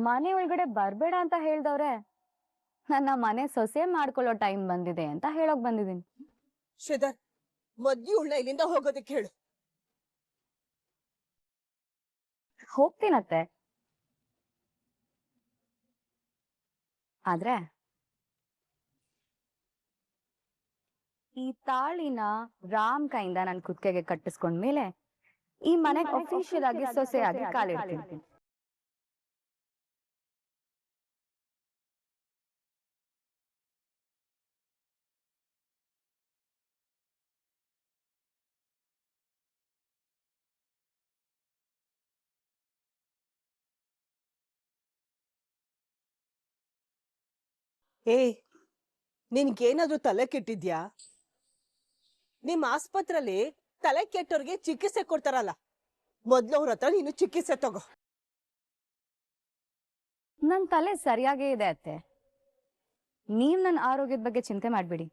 ಮನೆ ಒಳಗಡೆ ಬರ್ಬೇಡ ಅಂತ ಹೇಳ್ದವ್ರೆ. ನನ್ನ ಮನೆ ಸೊಸೆ ಮಾಡ್ಕೊಳ್ಳೋ ಟೈಮ್ ಬಂದಿದೆ ಅಂತ ಹೇಳೋಕ್ ಬಂದಿದ್ದೀನಿ. ಶ್ರೀಧರ್, ಮೊದ್ಲು ಉಳ್ಳ ಇಲ್ಲಿಂದ ಹೋಗೋದಕ್ಕೆ ಹೇಳು. ಹೋಗ್ತೀನತ್ತೆ. ಆದ್ರೆ ಈ ತಾಳಿನ ರಾಮ್ ಕೈಯಿಂದ ನನ್ ಕುತ್ತಿಗೆಗೆ ಕಟ್ಟಿಸ್ಕೊಂಡ್ಮೇಲೆ ಈ ಮನೆಗೆ ಅಫಿಷಿಯಲ್ ಆಗಿ ಸೊಸೆ ಆಗಿ ಕಾಲಿಡ್ತೀನಿ. ಏಯ್, ನಿನ್ಗೇನಾದ್ರೂ ತಲೆ ಕೆಟ್ಟಿದ್ಯಾ? ನಿಮ್ ಆಸ್ಪತ್ರೆಯಲ್ಲಿ ತಲೆ ಕೆಟ್ಟೋರ್ಗೆ ಚಿಕಿತ್ಸೆ ಕೊಡ್ತಾರಲ್ಲ, ಮೊದ್ಲು ಅವ್ರ ಹತ್ರ ನೀನು ಚಿಕಿತ್ಸೆ ತಗೋ. ನನ್ ತಲೆ ಸರಿಯಾಗೇ ಇದೆ ಅತ್ತೆ. ನೀವ್ ನನ್ನ ಆರೋಗ್ಯದ ಬಗ್ಗೆ ಚಿಂತೆ ಮಾಡ್ಬಿಡಿ.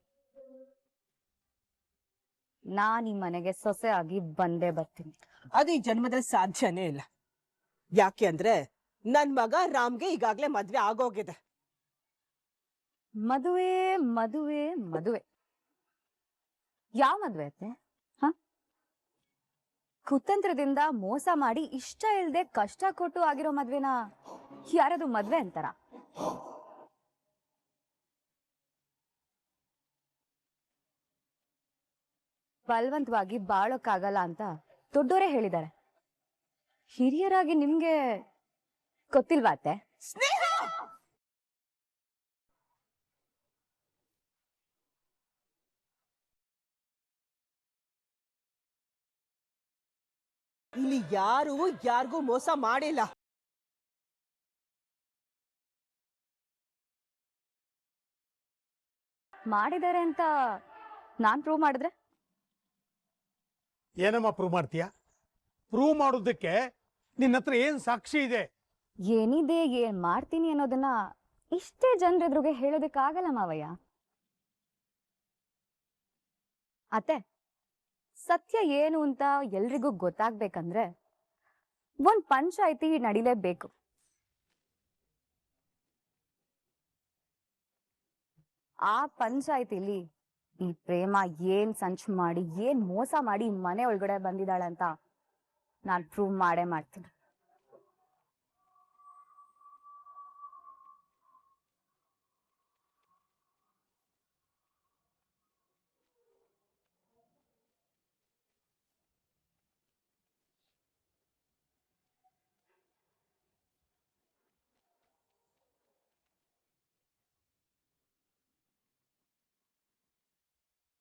ನಾನ್ ಈ ಮನೆಗೆ ಸೊಸೆ ಆಗಿ ಬಂದೇ ಬರ್ತೀನಿ. ಅದು ಈ ಜನ್ಮದಲ್ಲಿ ಸಾಧ್ಯನೇ ಇಲ್ಲ. ಯಾಕೆ ಅಂದ್ರೆ ನನ್ ಮಗ ರಾಮ್ಗೆ ಈಗಾಗ್ಲೇ ಮದ್ವೆ ಆಗೋಗಿದೆ. ಮದುವೆ ಮದುವೆ ಮದುವೆ ಯಾವ ಮದ್ವೆ ಅತ್ತೆ? ಕುತಂತ್ರದಿಂದ ಮೋಸ ಮಾಡಿ ಇಷ್ಟ ಇಲ್ದೆ ಕಷ್ಟ ಕೊಟ್ಟು ಆಗಿರೋ ಮದ್ವೆನ ಯಾರದು ಮದ್ವೆ ಅಂತಾರ? ಬಲವಂತವಾಗಿ ಬಾಳೋಕ್ಕಾಗಲ್ಲ ಅಂತ ದೊಡ್ಡೋರೇ ಹೇಳಿದ್ದಾರೆ. ಹಿರಿಯರಾಗಿ ನಿಮ್ಗೆ ಗೊತ್ತಿಲ್ವಾ ಅತ್ತೆ? ಇಲ್ಲಿ ಯಾರು ಯಾರಿಗೂ ಮೋಸ ಮಾಡಿಲ್ಲ. ಮಾಡಿದ್ದಾರೆ ಅಂತ ನಾನ್ ಪ್ರೂವ್ ಮಾಡಿದ್ರೆ? ಏನಮ್ಮ ಪ್ರೂವ್ ಮಾಡ್ತೀಯ? ಪ್ರೂವ್ ಮಾಡೋದಕ್ಕೆ ನಿನ್ನ ಹತ್ರ ಏನ್ ಸಾಕ್ಷಿ ಇದೆ? ಏನಿದೆ, ಏನ್ ಮಾಡ್ತೀನಿ ಅನ್ನೋದನ್ನ ಇಷ್ಟೇ ಜನರೆದ್ರಿಗೆ ಹೇಳೋದಕ್ಕಾಗಲ್ಲ ಮಾವಯ್ಯ. ಅತ್ತೆ, ಸತ್ಯ ಏನು ಅಂತ ಎಲ್ರಿಗೂ ಗೊತ್ತಾಗ್ಬೇಕಂದ್ರೆ ಒಂದ್ ಪಂಚಾಯಿತಿ ನಡಿಲೇಬೇಕು. ಆ ಪಂಚಾಯಿತಿಲಿ ಈ ಪ್ರೇಮ ಏನ್ ಸಂಚು ಮಾಡಿ ಏನ್ ಮೋಸ ಮಾಡಿ ಮನೆ ಒಳಗಡೆ ಬಂದಿದ್ದಾಳೆ ಅಂತ ನಾನ್ ಪ್ರೂವ್ ಮಾಡೇ ಮಾಡ್ತೀನಿ.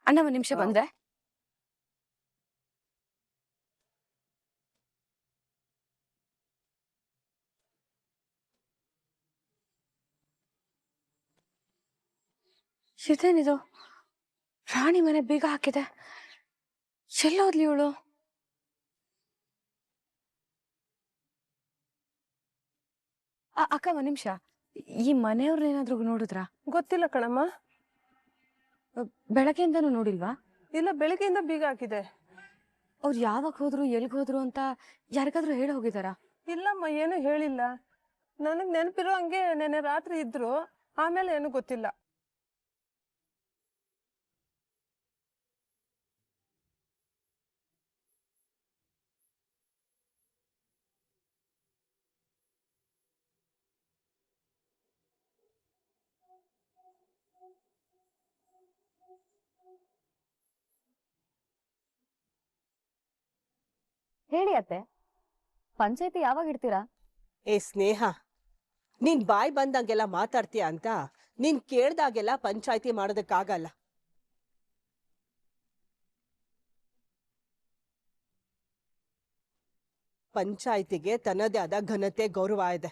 ಅಣ್ಣ, ಒಂದ್ ನಿಮಿಷ ಬಂದ್ರೆ. ಇದೇನಿದು? ರಾಣಿ ಮನೆ ಬೀಗ ಹಾಕಿದೆ. ಎಲ್ಲೋದ್ಲಿ ಇವಳು? ಅಕ್ಕ, ಒಂದ್ ನಿಮಿಷ. ಈ ಮನೆಯವ್ರನ್ನೇನಾದ್ರೂ ನೋಡಿದ್ರಾ? ಗೊತ್ತಿಲ್ಲ ಕಣಮ್ಮ. ಬೆಳಗ್ಗೆಯಿಂದನೂ ನೋಡಿಲ್ವಾ? ಇಲ್ಲ, ಬೆಳಿಗ್ಗೆಯಿಂದ ಬೀಗ ಹಾಕಿದೆ. ಅವ್ರು ಯಾವಾಗ ಹೋದ್ರು, ಎಲ್ಗ್ ಹೋದ್ರು ಅಂತ ಯಾರಿಗಾದ್ರೂ ಹೇಳಿ ಹೋಗಿದಾರಾ? ಇಲ್ಲಮ್ಮ, ಏನು ಹೇಳಿಲ್ಲ. ನನಗ್ ನೆನಪಿರೋ ಹಂಗೆ ನೆನ್ನೆ ರಾತ್ರಿ ಇದ್ರು, ಆಮೇಲೆ ಏನು ಗೊತ್ತಿಲ್ಲ. ಹೇಳಿ ಅತ್ತೆ, ಪಂಚಾಯಿತಿ ಯಾವಾಗ ಇಡ್ತೀರಾ? ಏ ಸ್ನೇಹ, ನೀನ್ ಬಾಯ್ ಬಂದಂಗೆಲ್ಲ ಮಾತಾಡ್ತೀಯ ಅಂತ ನೀನ್ ಕೇಳ್ದಾಗೆಲ್ಲ ಪಂಚಾಯಿತಿ ಮಾಡೋದಕ್ಕಾಗಲ್ಲ. ಪಂಚಾಯಿತಿಗೆ ತನ್ನದೇ ಆದ ಘನತೆ ಗೌರವ ಇದೆ.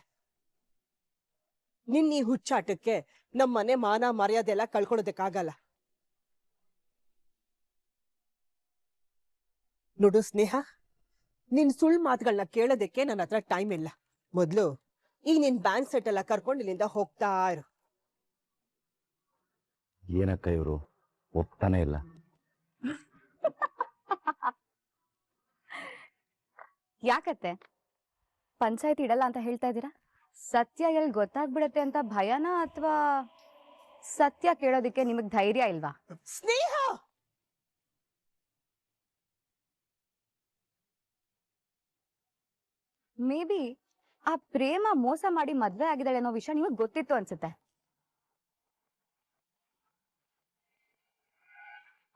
ನಿನ್ನ ಈ ಹುಚ್ಚಾಟಕ್ಕೆ ನಮ್ಮನೆ ಮಾನ ಮರ್ಯಾದೆ ಎಲ್ಲ ಕಳ್ಕೊಳ್ಳೋದಕ್ಕಾಗಲ್ಲ. ನೋಡು ಸ್ನೇಹ, ನಿನ್ ಸುಳ್ಳು ಮಾತುಗಳನ್ನ ಕೇಳೋದಕ್ಕೆ ನನ್ನ ಹತ್ರ ಟೈಮ್ ಇಲ್ಲ. ಮೊದ್ಲು ಈಗ ನಿನ್ ಬ್ಯಾಂಕ್ ಸೆಟ್ ಎಲ್ಲ ಕರ್ಕೊಂಡು ಇಲ್ಲಿಂದ ಹೋಗ್ತಾ ಇರು. ಏನಕ್ಕ ಇವರು ಒಪ್ತಾನೆ ಇಲ್ಲ? ಯಾಕತ್ತೆ ಪಂಚಾಯಿತಿ ಇಡಲ್ಲ ಅಂತ ಹೇಳ್ತಾ ಇದ್ದೀರಾ? ಸತ್ಯ ಎಲ್ಲಿ ಗೊತ್ತಾಗ್ಬಿಡತ್ತೆ ಅಂತ ಭಯನಾ ಅಥವಾ ಸತ್ಯ ಕೇಳೋದಿಕ್ಕೆ ನಿಮಗ್ ಧೈರ್ಯ ಇಲ್ವಾ? ಸ್ನೇಹ ಮೇ ಬಿ ಆ ಪ್ರೇಮ ಮೋಸ ಮಾಡಿ ಮದ್ವೆ ಆಗಿದ್ದಾಳೆ ಅನ್ನೋ ವಿಷಯ ನಿಮಗ್ ಗೊತ್ತಿತ್ತು ಅನ್ಸುತ್ತೆ.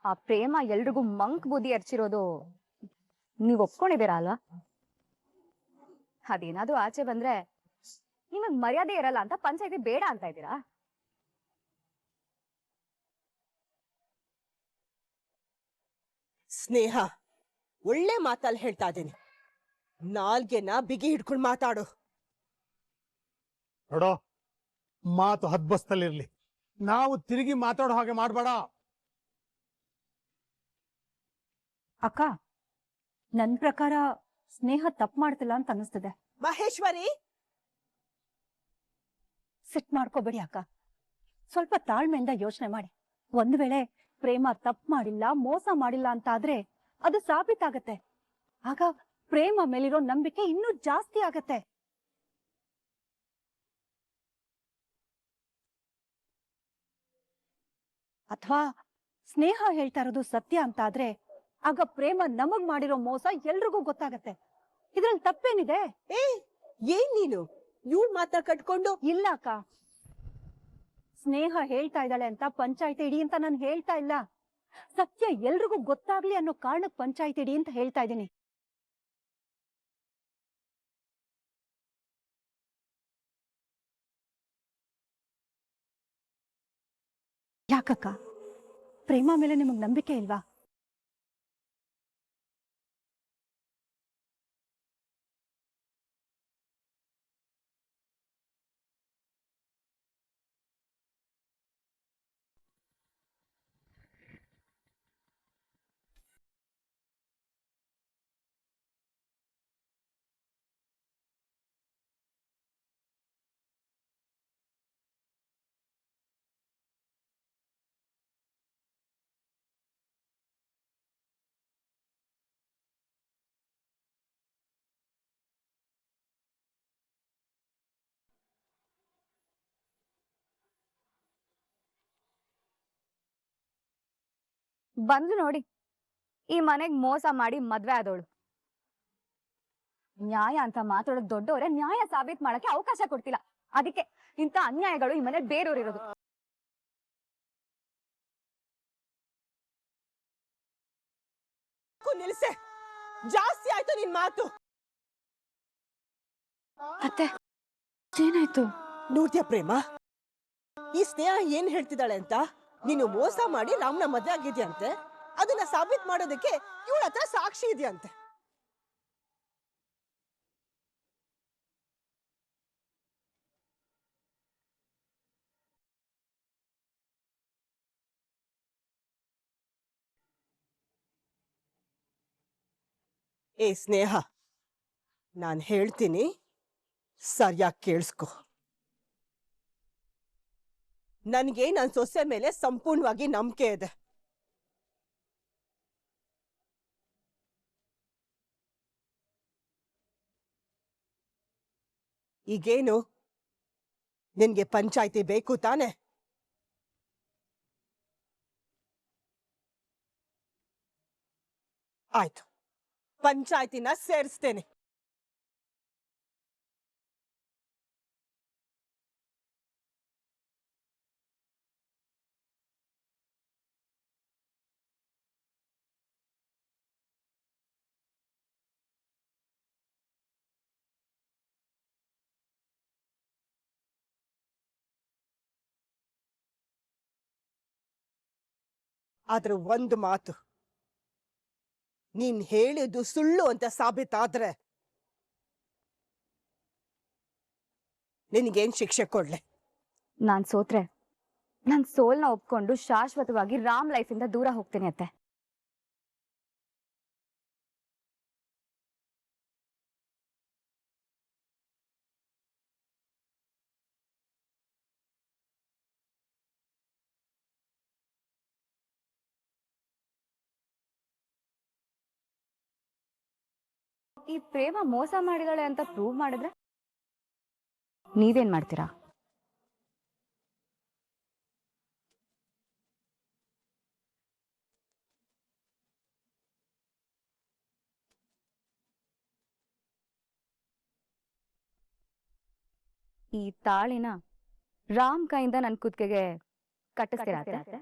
ಆ ಪ್ರೇಮ ಎಲ್ರಿಗೂ ಮಂಕ್ ಬುದ್ಧಿ ಎರ್ಚಿರೋದು ನೀವ್ ಒಪ್ಕೊಂಡಿದ್ದೀರಾ ಅಲ್ವಾ? ಅದೇನಾದ್ರೂ ಆಚೆ ಬಂದ್ರೆ ನಿಮಗ್ ಮರ್ಯಾದೆ ಇರಲ್ಲ ಅಂತ ಪಂಚಾಯತಿ ಬೇಡ ಅಂತ ಇದ್ದೀರಾ? ಸ್ನೇಹ ಒಳ್ಳೆ ಮಾತಲ್ಲಿ ಹೇಳ್ತಾ ಇದ್ದೀನಿ, ನಾಲ್ಗೆನ ಬಿಗಿ ಹಿಡ್ಕೊಂಡು ಮಾತಾಡು. ನೋಡೋ, ಮಾತು ಹದ್ಬಸ್ತಲ್ಲಿರ್ಲಿ, ನಾವು ತಿರುಗಿ ಮಾತಾಡೋ ಹಾಗೆ ಮಾಡ್ಬೇಡ. ಅಕ್ಕ, ನನ್ ಪ್ರಕಾರ ಸ್ನೇಹ ತಪ್ಪು ಮಾಡ್ತಿಲ್ಲ ಅಂತ ಅನಿಸ್ತಿದೆ. ಮಹೇಶ್ವರಿ, ಸಿಟ್ ಮಾಡ್ಕೋಬೇಡಿ ಅಕ್ಕ, ಸ್ವಲ್ಪ ತಾಳ್ಮೆಯಿಂದ ಯೋಚನೆ ಮಾಡಿ. ಒಂದ್ ವೇಳೆ ಪ್ರೇಮ ತಪ್ಪು ಮಾಡಿಲ್ಲ, ಮೋಸ ಮಾಡಿಲ್ಲ ಅಂತ ಆದ್ರೆ ಅದು ಸಾಬೀತಾಗತ್ತೆ. ಆಗ ಪ್ರೇಮ ಮೇಲಿರೋ ನಂಬಿಕೆ ಇನ್ನೂ ಜಾಸ್ತಿ ಆಗತ್ತೆ. ಅಥವಾ ಸ್ನೇಹ ಹೇಳ್ತಾ ಇರೋದು ಸತ್ಯ ಅಂತ ಆದ್ರೆ ಆಗ ಪ್ರೇಮ ನಮಗ್ ಮಾಡಿರೋ ಮೋಸ ಎಲ್ರಿಗೂ ಗೊತ್ತಾಗತ್ತೆ. ಇದ್ರಲ್ಲಿ ತಪ್ಪೇನಿದೆ? ಏನ್ ನೀನು ಇವ್ಳ ಮಾತಾ ಕಟ್ಕೊಂಡು? ಇಲ್ಲ ಅಕ್ಕ, ಸ್ನೇಹ ಹೇಳ್ತಾ ಇದ್ದಾಳೆ ಅಂತ ಪಂಚಾಯತಿ ಇಡಿ ಅಂತ ನಾನು ಹೇಳ್ತಾ ಇಲ್ಲ. ಸತ್ಯ ಎಲ್ರಿಗೂ ಗೊತ್ತಾಗ್ಲಿ ಅನ್ನೋ ಕಾರಣಕ್ಕೆ ಪಂಚಾಯತಿ ಇಡಿ ಅಂತ ಹೇಳ್ತಾ ಇದ್ದೀನಿ. ಯಾಕಕ್ಕ, ಪ್ರೇಮ ಮೇಲೆ ನಿಮಗ್ ನಂಬಿಕೆ ಇಲ್ವಾ? ಬಂದು ನೋಡಿ, ಈ ಮನೆಗ್ ಮೋಸ ಮಾಡಿ ಮದ್ವೆ ಆದವಳು. ನ್ಯಾಯ ಅಂತ ಮಾತಾಡೋಕ್ ದೊಡ್ಡವರೇ ನ್ಯಾಯ ಸಾಬೀತ್ ಮಾಡಕ್ಕೆ ಅವಕಾಶ ಕೊಡ್ತಿಲ್ಲ. ಅದಕ್ಕೆ ಇಂಥ ಅನ್ಯಾಯಗಳು ಈ ಮನೆ ಬೇರೆಯವ್ರಿರೋದು. ನಿಲ್ಸೆ, ಜಾಸ್ತಿ ಆಯ್ತು ನಿನ್ ಮಾತು. ಅತ್ತೆ, ಏನಾಯ್ತು? ನೋಡ್ತೀಯ ಪ್ರೇಮ, ಈ ಸ್ನೇಹ ಏನ್ ಹೇಳ್ತಿದ್ದಾಳೆ ಅಂತ? ನೀನು ಮೋಸ ಮಾಡಿ ರಾಮ್ನ ಮದ್ವೆ ಆಗಿದ್ಯಂತೆ, ಅದನ್ನ ಸಾಬೀತ್ ಮಾಡೋದಕ್ಕೆ ಇವಳ ಹತ್ರ ಸಾಕ್ಷಿ ಇದೆಯಂತೆ. ಏ ಸ್ನೇಹ, ನಾನ್ ಹೇಳ್ತೀನಿ, ಸರಿಯಾಗಿ ಕೇಳಿಸ್ಕೊ. ನನ್ಗೆ ನನ್ ಸೊಸೆ ಮೇಲೆ ಸಂಪೂರ್ಣವಾಗಿ ನಂಬಿಕೆ ಇದೆ. ಈಗೇನು, ನಿನ್ಗೆ ಪಂಚಾಯ್ತಿ ಬೇಕು ತಾನೆ? ಆಯ್ತು, ಪಂಚಾಯ್ತಿನ ಸೇರಿಸ್ತೇನೆ. ಆದ್ರೆ ಒಂದು ಮಾತು, ನೀನ್ ಹೇಳಿದ್ದು ಸುಳ್ಳು ಅಂತ ಸಾಬೀತಾದ್ರೆ ನಿನಗೇನ್ ಶಿಕ್ಷೆ ಕೊಡ್ಲೆ? ನಾನ್ ಸೋತ್ರೆ ನಾನ್ ಸೋಲ್ನ ಒಪ್ಕೊಂಡು ಶಾಶ್ವತವಾಗಿ ರಾಮ್ ಲೈಫ್ ಇಂದ ದೂರ ಹೋಗ್ತೀನಿ ಅತ್ತೆ. ಈ ಪ್ರೇಮ ಮೋಸ ಮಾಡಿದಾಳೆ ಅಂತ ಪ್ರೂವ್ ಮಾಡಿದ್ರೆ ನೀವೇನ್ ಮಾಡ್ತೀರಾ? ಈ ತಾಳಿನ ರಾಮ್ ಕೈಯಿಂದ ನನ್ ಕುತ್ತಿಗೆಗೆ ಕಟ್ಟಿಸ್ತೀರಾ ಅತ್ತೆ?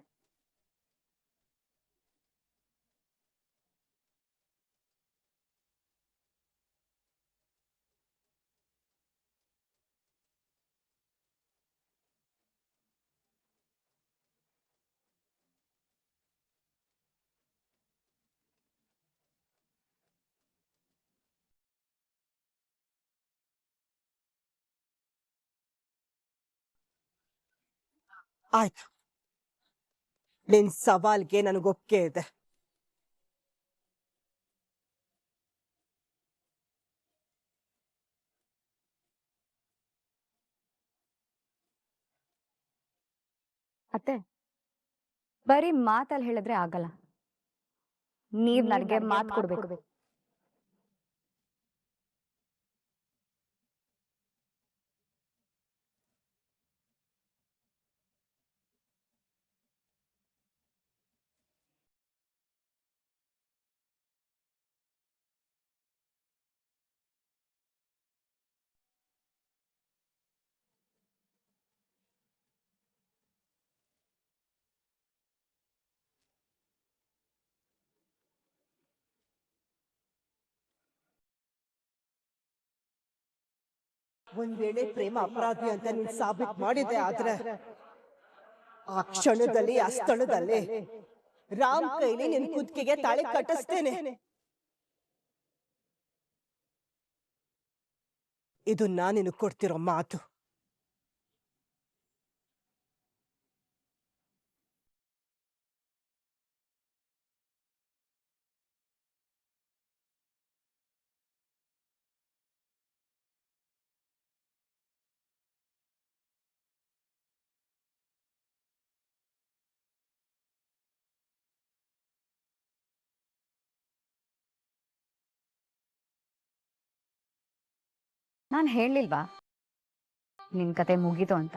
ಆಯ್ತು, ನಿನ್ ಸವಾಲ್ಗೆ ನನಗೊಪ್ಪಿಗೆ ಇದೆ. ಅತ್ತೆ, ಬರೀ ಮಾತಲ್ಲಿ ಹೇಳಿದ್ರೆ ಆಗಲ್ಲ. ನೀವ್ ನನಗೆ ಮಾತು ಕೊಡ್ಬೇಕು. ಒಂದ್ ವೇಳೆ ಪ್ರೇಮ ಅಪರಾಧಿ ಅಂತ ನೀನ್ ಸಾಬೀತ್ ಮಾಡಿದೆ ಆದ್ರೆ ಆ ಕ್ಷಣದಲ್ಲಿ ಆ ಸ್ಥಳದಲ್ಲಿ ರಾಮ್ ಕೈಲಿ ನಿನ್ ಕುತ್ತಿಗೆಗೆ ತಾಳಿ ಕಟ್ಟಿಸ್ತೇನೆ. ಇದು ನಾನು ನಿನಗೆ ಕೊಡ್ತಿರೋ ಮಾತು. ನಾನ್ ಹೇಳಿಲ್ವಾ ನಿನ್ ಕತೆ ಮುಗೀತು ಅಂತ?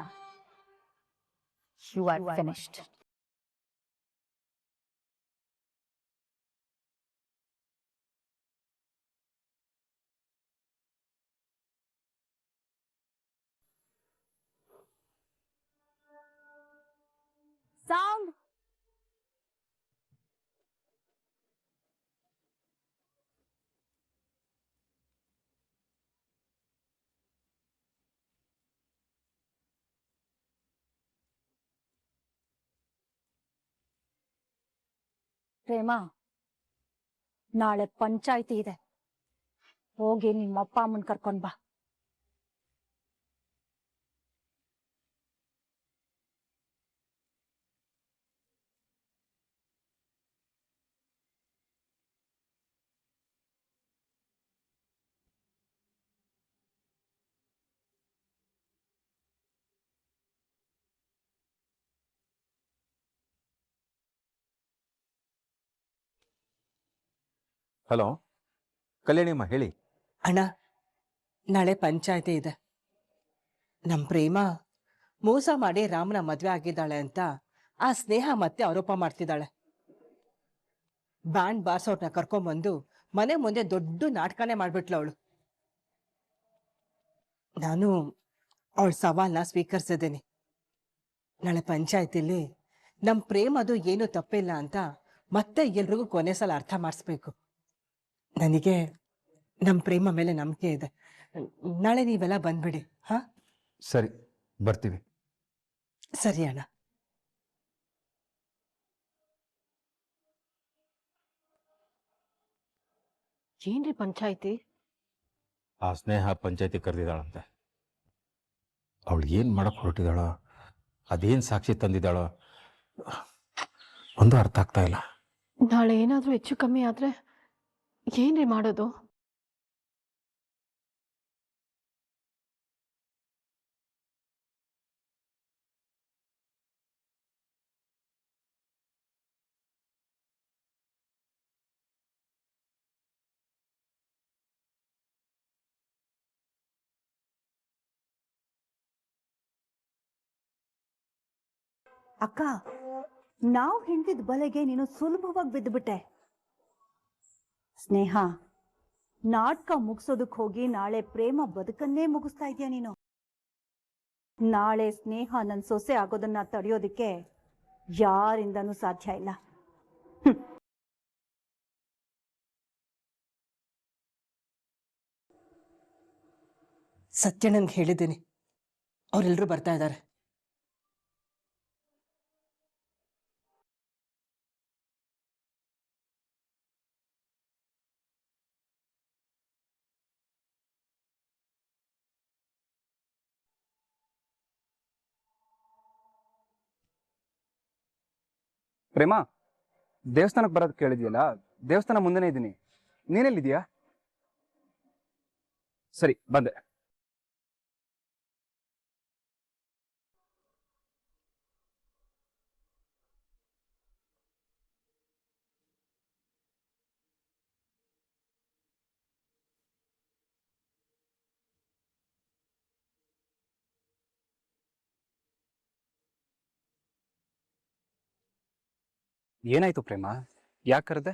You are finished. Sound. Prema, ನಾಳೆ ಪಂಚಾಯ್ತಿ ಇದೆ, ಹೋಗಿ ನಿಮ್ಮ ಅಪ್ಪ ಅಮ್ಮನ್ ಕರ್ಕೊಂಡ್ ಬಾ. ಹಲೋ, ಕಲ್ಯಾಣಿಮ್ಮ ಹೇಳಿ. ಅಣ್ಣ, ನಾಳೆ ಪಂಚಾಯ್ತಿ ಇದೆ. ನಮ್ ಪ್ರೇಮ ಮೋಸ ಮಾಡಿ ರಾಮನ ಮದ್ವೆ ಆಗಿದ್ದಾಳೆ ಅಂತ ಆ ಸ್ನೇಹ ಮತ್ತೆ ಆರೋಪ ಮಾಡ್ತಿದ್ದಾಳೆ. ಬ್ಯಾಂಡ್ ಬಾರ್ಸೋರ್ನ ಕರ್ಕೊಂಬಂದು ಮನೆ ಮುಂದೆ ದೊಡ್ಡ ನಾಟಕನೇ ಮಾಡ್ಬಿಟ್ಲು ಅವಳು. ನಾನು ಅವಳ ಸವಾಲ್ನ ಸ್ವೀಕರಿಸಿದ್ದೀನಿ. ನಾಳೆ ಪಂಚಾಯ್ತಿಲಿ ನಮ್ ಪ್ರೇಮದು ಏನು ತಪ್ಪಿಲ್ಲ ಅಂತ ಮತ್ತೆ ಎಲ್ರಿಗೂ ಕೊನೆ ಸಲ ಅರ್ಥ ಮಾಡಿಸ್ಬೇಕು. ನನಗೆ ನಮ್ ಪ್ರೇಮ ಮೇಲೆ ನಂಬಿಕೆ ಇದೆ. ನಾಳೆ ನೀವೆಲ್ಲ ಬಂದ್ಬಿಡಿ. ಹಾ, ಸರಿ, ಬರ್ತೀವಿ. ಸರಿ ಅಣ್ಣ. ಏನ್ರಿ ಪಂಚಾಯ್ತಿ? ಆ ಸ್ನೇಹ ಪಂಚಾಯತಿ ಕರೆದಿದ್ದಾಳಂತೆ. ಅವಳು ಏನು ಮಾಡಕ್ಕೆ ಹೊರಟಿದ್ದಾಳೋ, ಅದೇನು ಸಾಕ್ಷಿ ತಂದಿದ್ದಾಳೋ ಒಂದು ಅರ್ಥ ಆಗ್ತಾ ಇಲ್ಲ. ನಾಳೆ ಏನಾದ್ರೂ ಹೆಚ್ಚು ಕಮ್ಮಿ ಆದ್ರೆ ಏನ್ರಿ ಮಾಡೋದು? ಅಕ್ಕ, ನಾವು ಹಿಂದಿದ ಬಲೆಗೆ ನೀನು ಸುಲಭವಾಗಿ ಬಿದ್ದುಬಿಟ್ಟೆ. ಸ್ನೇಹ, ನಾಟಕ ಮುಗಿಸೋದಕ್ಕೆ ಹೋಗಿ ನಾಳೆ ಪ್ರೇಮ ಬದುಕನ್ನೇ ಮುಗಿಸ್ತಾ ಇದೀಯ ನೀನು. ನಾಳೆ ಸ್ನೇಹ ನನ್ನ ಸೊಸೆ ಆಗೋದನ್ನ ತಡೆಯೋದಕ್ಕೆ ಯಾರಿಂದನೂ ಸಾಧ್ಯ ಇಲ್ಲ. ಸತ್ಯಣ್ಣನ್ಗೆ ಹೇಳಿದ್ದೀನಿ, ಅವರೆಲ್ಲರೂ ಬರ್ತಾ ಇದ್ದಾರೆ. ಪ್ರೇಮ, ದೇವಸ್ಥಾನಕ್ಕೆ ಬರೋದು ಕೇಳಿದ್ಯಲ್ಲ, ದೇವಸ್ಥಾನ ಮುಂದೆನೇ ಇದ್ದೀನಿ. ನೀನೆಲ್ಲಿದ್ಯಾ? ಸರಿ, ಬಂದೆ. ಏನಾಯ್ತು ಪ್ರೇಮ? ಯಾಕೆ ಕರೆದೆ?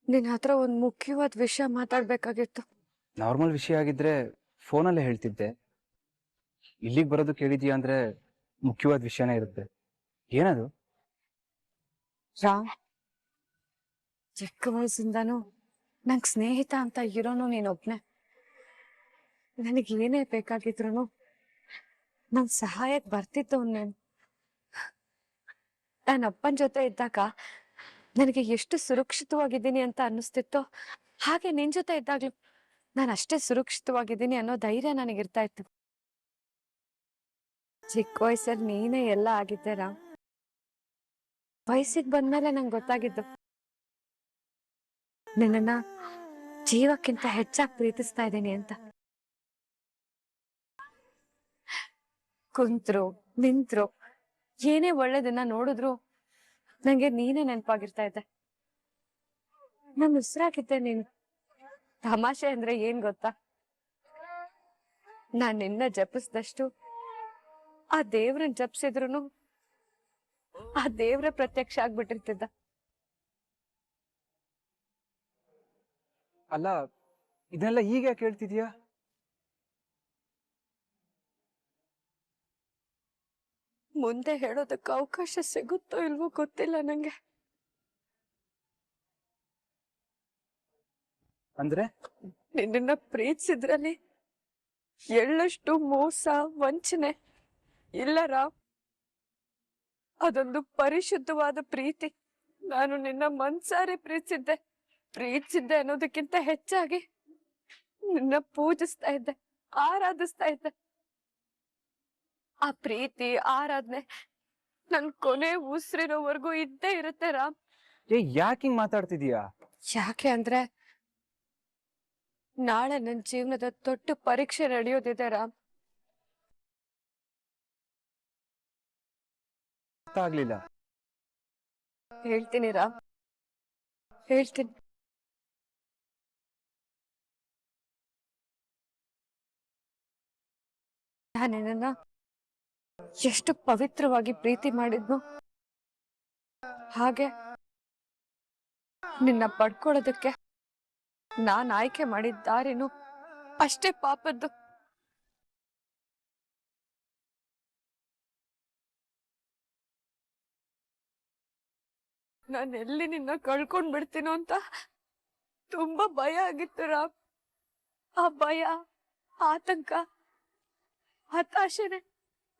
ನಿನ್ನ ಹತ್ರ ಒಂದು ಮುಖ್ಯವಾದ ವಿಷಯ ಮಾತಾಡ್ಬೇಕಾಗಿತ್ತು. ನಾರ್ಮಲ್ ವಿಷಯ ಆಗಿದ್ರೆ ಫೋನಲ್ಲೇ ಹೇಳ್ತಿದ್ದೆ. ಇಲ್ಲಿಗೆ ಬರೋದು ಕೇಳಿದ್ಯಾ ಅಂದ್ರೆ ಮುಖ್ಯವಾದ ವಿಷಯನೇ ಇರುತ್ತೆ. ಏನದು? ರಾಮ್, ಚಿಕ್ಕ ವಯಸ್ಸಿಂದಾನು ನಂಗೆ ಸ್ನೇಹಿತ ಅಂತ ಇರೋನು ನೀನೊಬ್ನೇ. ನನಗೆ ಏನೇ ಬೇಕಾಗಿದ್ರು ನನ್ ಸಹಾಯಕ್ಕೆ ಬರ್ತಿತ್ತು ನೀನು. ನನ್ನ ಅಪ್ಪನ ಜೊತೆ ಇದ್ದಾಗ ನನಗೆ ಎಷ್ಟು ಸುರಕ್ಷಿತವಾಗಿದ್ದೀನಿ ಅಂತ ಅನ್ನಿಸ್ತಿತ್ತೋ, ಹಾಗೆ ನಿನ್ ಜೊತೆ ಇದ್ದಾಗ್ಲೂ ನಾನು ಅಷ್ಟೇ ಸುರಕ್ಷಿತವಾಗಿದ್ದೀನಿ ಅನ್ನೋ ಧೈರ್ಯ ನನಗಿರ್ತಾ ಇತ್ತು. ಚಿಕ್ಕ ವಯಸ್ಸಲ್ಲಿ ನೀನೇ ಎಲ್ಲ ಆಗಿದ್ದೆ ರಾಮ್. ವಯಸ್ಸಿಗೆ ಬಂದ್ಮೇಲೆ ನಂಗೆ ಗೊತ್ತಾಗಿದ್ದು ನಿನ್ನನ್ನ ಜೀವಕ್ಕಿಂತ ಹೆಚ್ಚಾಗಿ ಪ್ರೀತಿಸ್ತಾ ಇದ್ದೀನಿ ಅಂತ. ಕುಂತ್ರು ನಿಂತ್ರು ಏನೇ ಒಳ್ಳೇದನ್ನ ನೋಡಿದ್ರು ನಂಗೆ ನೀನೇ ನೆನಪಾಗಿರ್ತಾ ಇದ್ದೆ. ನಾನು ಉಸಿರಾಗಿದ್ದೆ ನೀನು. ತಮಾಷೆ ಅಂದ್ರೆ ಏನ್ ಗೊತ್ತಾ, ನಾನ್ ನಿನ್ನ ಜಪಿಸಿದಷ್ಟು ಆ ದೇವ್ರನ್ ಜಪಿಸಿದ್ರು ಆ ದೇವ್ರ ಪ್ರತ್ಯಕ್ಷ ಆಗ್ಬಿಟ್ಟಿರ್ತಿದ್ದ. ಅಲ್ಲ, ಇದನ್ನೆಲ್ಲ ಈಗ ಯಾಕೆ ಹೇಳ್ತಿದ್ಯಾ? ಮುಂದೆ ಹೇಳೋದಕ್ಕೆ ಅವಕಾಶ ಸಿಗುತ್ತೋ ಇಲ್ವೋ ಗೊತ್ತಿಲ್ಲ ನಂಗೆ. ಅಂದ್ರೆ ನಿನ್ನ ಪ್ರೀತಿಸಿದ್ರಲ್ಲಿ ಎಳ್ಳಷ್ಟು ಮೋಸ ವಂಚನೆ ಇಲ್ಲ ರಾಮ್. ಅದೊಂದು ಪರಿಶುದ್ಧವಾದ ಪ್ರೀತಿ. ನಾನು ನಿನ್ನ ಮನ್ಸಾರೆ ಪ್ರೀತಿಸಿದ್ದೆ ಅನ್ನೋದಕ್ಕಿಂತ ಹೆಚ್ಚಾಗಿ ನಿನ್ನ ಪೂಜಿಸ್ತಾ ಇದ್ದೆ, ಆರಾಧಿಸ್ತಾ ಇದ್ದೆ. ಆ ಪ್ರೀತಿ ಆರಾಧನೆ ನನ್ ಕೊನೆ ಉಸಿರಿರೋವರೆಗೂ ಇದ್ದೇ ಇರುತ್ತೆ ರಾಮ್. ಯಾಕೆ ಹಿಂಗ್ ಮಾತಾಡ್ತಿದೀಯಾ? ಯಾಕೆ ಅಂದ್ರೆ ನಾಳೆ ನನ್ನ ಜೀವನದ ದೊಡ್ಡ ಪರೀಕ್ಷೆ ನಡೆಯೋದಿದೆ ರಾಮ್. ಅರ್ಥ ಆಗ್ಲಿಲ್ಲ. ಹೇಳ್ತೀನಿ ರಾಮ್, ಹೇಳ್ತೀನಿ. ನಾನು ನಿನ್ನನ್ನ ಎಷ್ಟು ಪವಿತ್ರವಾಗಿ ಪ್ರೀತಿ ಮಾಡಿದ್ನು, ಹಾಗೆ ನಿನ್ನ ಪಡ್ಕೊಳ್ಳೋದಕ್ಕೆ ನಾನ್ ಆಯ್ಕೆ ಮಾಡಿದ ದಾರಿನೂ ಅಷ್ಟೇ ಪಾಪದ್ದು. ನಾನು ಎಲ್ಲಿ ನಿನ್ನ ಕಳ್ಕೊಂಡ್ ಬಿಡ್ತೀನೋ ಅಂತ ತುಂಬಾ ಭಯ ಆಗಿತ್ತು ರಾಮ್. ಆ ಭಯ, ಆತಂಕ, ಹತಾಶೆನೆ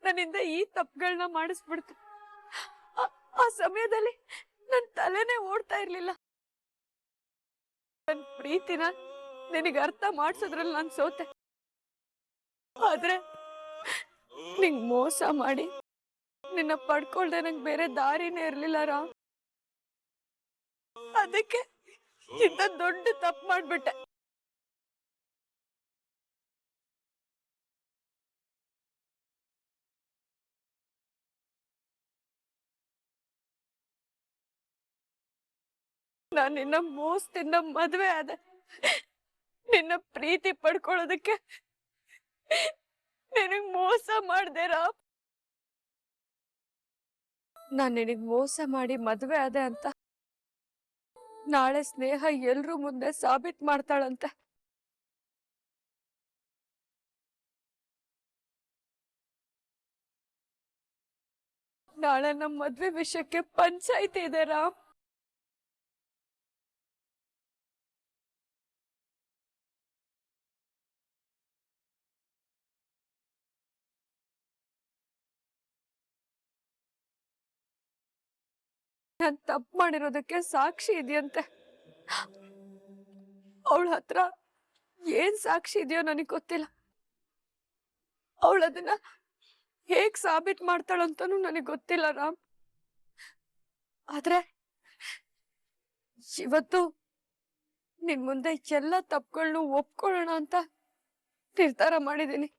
ನನ್ನಿಂದ ಈ ತಪ್ಪುಗಳನ್ನ ಮಾಡಿಸ್ಬಿಡ್ತು. ಆ ಸಮಯದಲ್ಲಿ ನನ್ ತಲೆನೇ ಓಡ್ತಾ ಇರ್ಲಿಲ್ಲ. ನನ್ ಪ್ರೀತಿನ ನಿನಗೆ ಅರ್ಥ ಮಾಡ್ಸೋದ್ರಲ್ಲಿ ನಾನ್ ಸೋತೆ. ಆದ್ರೆ ನಿಂಗ್ ಮೋಸ ಮಾಡಿ ನಿನ್ನ ಪಡ್ಕೊಳ್ದೆ ನಂಗೆ ಬೇರೆ ದಾರಿನೇ ಇರ್ಲಿಲ್ಲ ರಾಮ್. ಅದಕ್ಕೆ ಇಂಥ ದೊಡ್ಡ ತಪ್ಪು ಮಾಡ್ಬಿಟ್ಟೆ. ನಾನ್ ನಿನ್ನ ಮೋಸದಿಂದ ಮದ್ವೆ ಆದೆ. ನಿನ್ನ ಪ್ರೀತಿ ಪಡ್ಕೊಳ್ಳೋದಕ್ಕೆ ನಿನಗ್ ಮೋಸ ಮಾಡ್ದೆ ರಾಮ್. ನಾನ್ ನಿನಗ್ ಮೋಸ ಮಾಡಿ ಮದ್ವೆ ಆದೆ ಅಂತ ನಾಳೆ ಸ್ನೇಹ ಎಲ್ರೂ ಮುಂದೆ ಸಾಬೀತ್ ಮಾಡ್ತಾಳಂತೆ. ನಾಳೆ ನಮ್ ಮದ್ವೆ ವಿಷಯಕ್ಕೆ ಪಂಚಾಯ್ತಿ ಇದೆ ರಾಮ್. ನಾನ್ ತಪ್ಪು ಮಾಡಿರೋದಕ್ಕೆ ಸಾಕ್ಷಿ ಇದೆಯಂತೆ. ಅವಳ ಹತ್ರ ಏನ್ ಸಾಕ್ಷಿ ಇದೆಯೋ ನನಗ್ ಗೊತ್ತಿಲ್ಲ. ಅವಳದನ್ನ ಹೇಗ್ ಸಾಬೀತ್ ಮಾಡ್ತಾಳಂತಾನೂ ನನಗ್ ಗೊತ್ತಿಲ್ಲ ರಾಮ್. ಆದ್ರೆ ಇವತ್ತು ನಿನ್ ಮುಂದೆ ಎಲ್ಲ ತಪ್ಪುಗಳನ್ನು ಒಪ್ಕೊಳ್ಳೋಣ ಅಂತ ನಿರ್ಧಾರ ಮಾಡಿದೀನಿ.